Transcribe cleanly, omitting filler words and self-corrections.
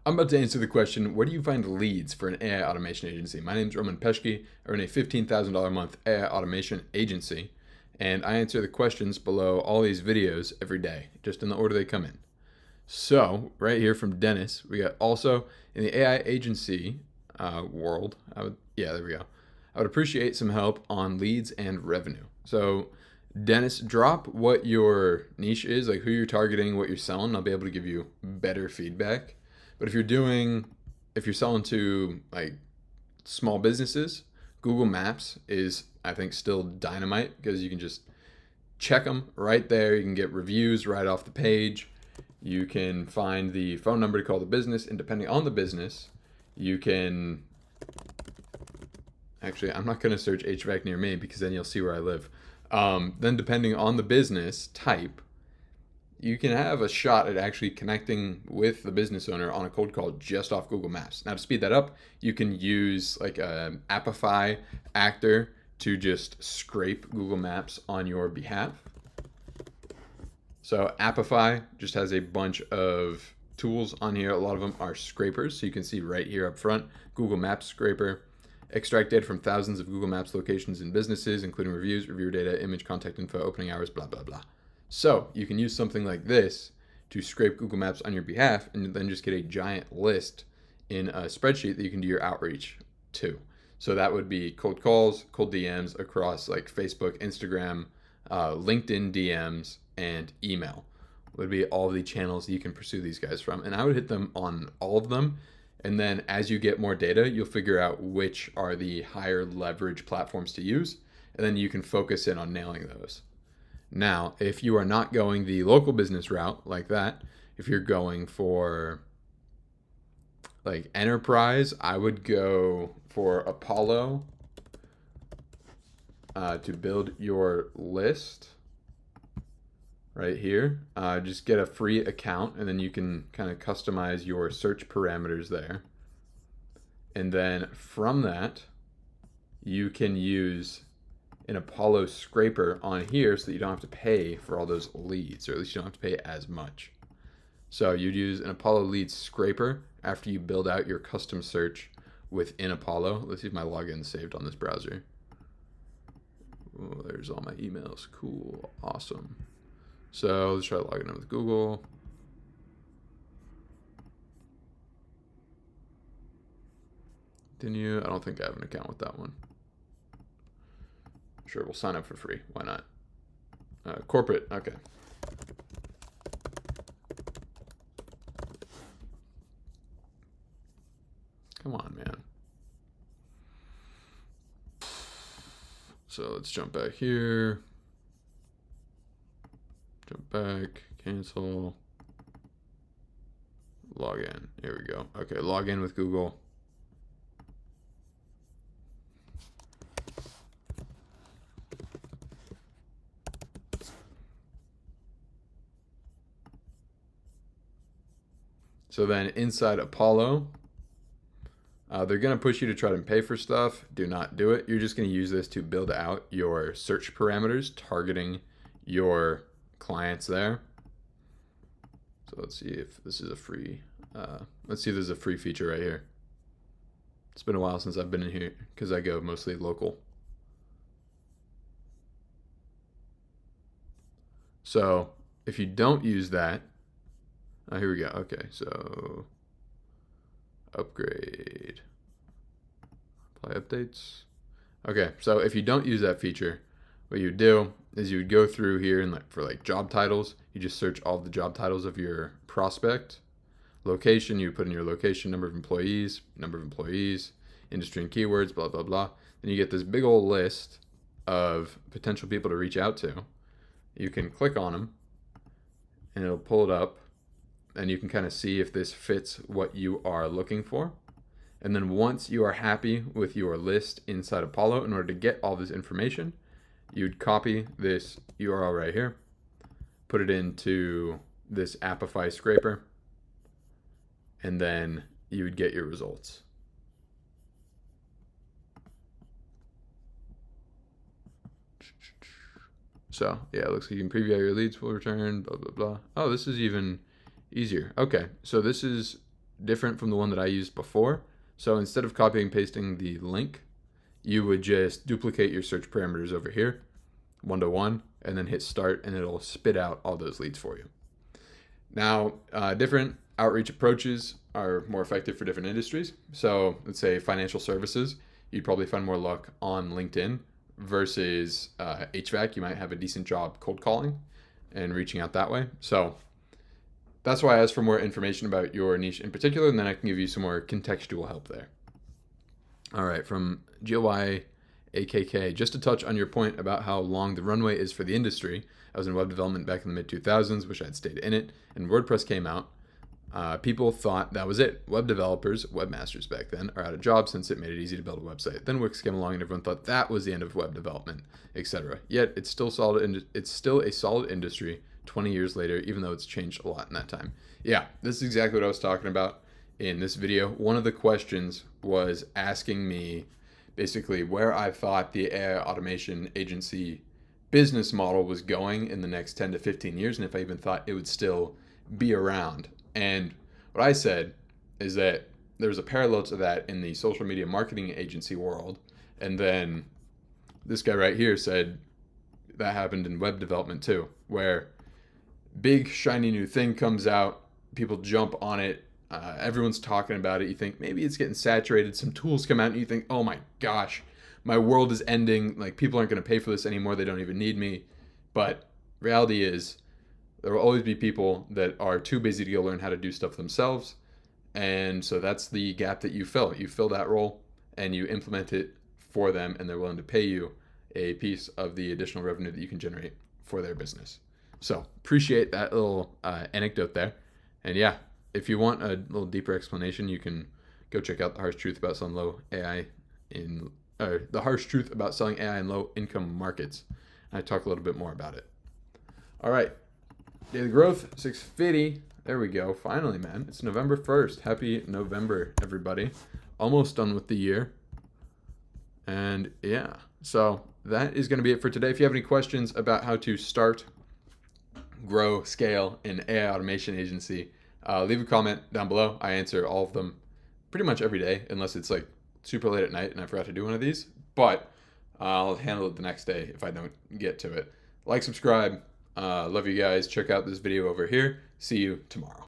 I'm about to answer the question, where do you find leads for an AI automation agency? My name is Roman Peshke. I run a $15,000 a month AI automation agency, and I answer the questions below all these videos every day, just in the order they come in. So, right here from Dennis, we got also in the AI agency world, there we go. I would appreciate some help on leads and revenue. So, Dennis, drop what your niche is, like who you're targeting, what you're selling. I'll be able to give you better feedback. But if you're selling to like small businesses, Google Maps is, I think, still dynamite because you can just check them right there. You can get reviews right off the page. You can find the phone number to call the business, and depending on the business, you can. Actually, I'm not going to search HVAC near me because then you'll see where I live. Then, depending on the business type, you can have a shot at actually connecting with the business owner on a cold call just off Google Maps. Now, to speed that up, you can use like a Appify actor to just scrape Google Maps on your behalf. So Appify just has a bunch of tools on here. A lot of them are scrapers. So you can see right here up front, Google Maps scraper. Extract data from thousands of Google Maps locations and businesses, including reviews, reviewer data, image, contact info, opening hours, blah, blah, blah. So you can use something like this to scrape Google Maps on your behalf and then just get a giant list in a spreadsheet that you can do your outreach to. So that would be cold calls, cold DMs across like Facebook, Instagram, LinkedIn DMs, and email would be all the channels that you can pursue these guys from. And I would hit them on all of them. And then as you get more data, you'll figure out which are the higher leverage platforms to use. And then you can focus in on nailing those. Now, if you are not going the local business route like that, if you're going for like enterprise, I would go for Apollo to build your list right here. Just get a free account and then you can kind of customize your search parameters there. And then from that, you can use an Apollo scraper on here so that you don't have to pay for all those leads, or at least you don't have to pay as much. So you'd use an Apollo lead scraper after you build out your custom search within Apollo. Let's see if my login's saved on this browser. Oh, there's all my emails. Cool. Awesome. So let's try logging in with Google. Continue. I don't think I have an account with that one. Sure, we'll sign up for free. Why not? Corporate. Okay. Come on, man. So let's jump back here. Jump back, cancel, log in. Here we go. Okay, log in with Google. So then inside Apollo, they're going to push you to try to pay for stuff. Do not do it. You're just going to use this to build out your search parameters, targeting your clients there. So let's see if this is a free, let's see if there's a free feature right here. It's been a while since I've been in here because I go mostly local. So if you don't use that, here we go. Okay, so upgrade, apply updates. Okay, so if you don't use that feature, what you would do is you would go through here and for job titles, you just search all the job titles of your prospect. Location, you put in your location, number of employees, industry and keywords, blah, blah, blah. Then you get this big old list of potential people to reach out to. You can click on them and it'll pull it up and you can kind of see if this fits what you are looking for. And then once you are happy with your list inside Apollo, in order to get all this information, you'd copy this URL right here, put it into this Appify scraper, and then you would get your results. So yeah, it looks like you can preview your leads will return, blah, blah, blah. Oh, this is even easier. Okay, so this is different from the one that I used before. So instead of copying and pasting the link, you would just duplicate your search parameters over here, 1-to-1, and then hit start, and it'll spit out all those leads for you. Now, different outreach approaches are more effective for different industries. So let's say financial services, you'd probably find more luck on LinkedIn versus HVAC. You might have a decent job cold calling and reaching out that way. So that's why I asked for more information about your niche in particular, and then I can give you some more contextual help there. All right, from GYAKK, just to touch on your point about how long the runway is for the industry. I was in web development back in the mid-2000s, wish I'd stayed in it, and WordPress came out. People thought that was it. Web developers, webmasters back then, are out of jobs since it made it easy to build a website. Then Wix came along and everyone thought that was the end of web development, etc. Yet it's still solid. It's still a solid industry 20 years later, even though it's changed a lot in that time. Yeah, this is exactly what I was talking about in this video. One of the questions was asking me basically where I thought the AI automation agency business model was going in the next 10 to 15 years, and if I even thought it would still be around. And what I said is that there's a parallel to that in the social media marketing agency world. And then this guy right here said that happened in web development too, where big shiny new thing comes out, people jump on it, everyone's talking about it. You think maybe it's getting saturated. Some tools come out and you think, oh my gosh, my world is ending. Like, people aren't going to pay for this anymore. They don't even need me. But reality is there will always be people that are too busy to go learn how to do stuff themselves. And so that's the gap that you fill. You fill that role and you implement it for them, and they're willing to pay you a piece of the additional revenue that you can generate for their business. So appreciate that little anecdote there. And yeah, if you want a little deeper explanation, you can go check out The Harsh Truth About Selling AI in Low Income Markets. I talk a little bit more about it. All right. Daily growth, 650. There we go. Finally, man. It's November 1st. Happy November, everybody. Almost done with the year. And yeah, so that is going to be it for today. If you have any questions about how to start, grow, scale an AI automation agency, leave a comment down below. I answer all of them pretty much every day, unless it's like super late at night and I forgot to do one of these. But I'll handle it the next day if I don't get to it. Like, subscribe. Love you guys. Check out this video over here. See you tomorrow.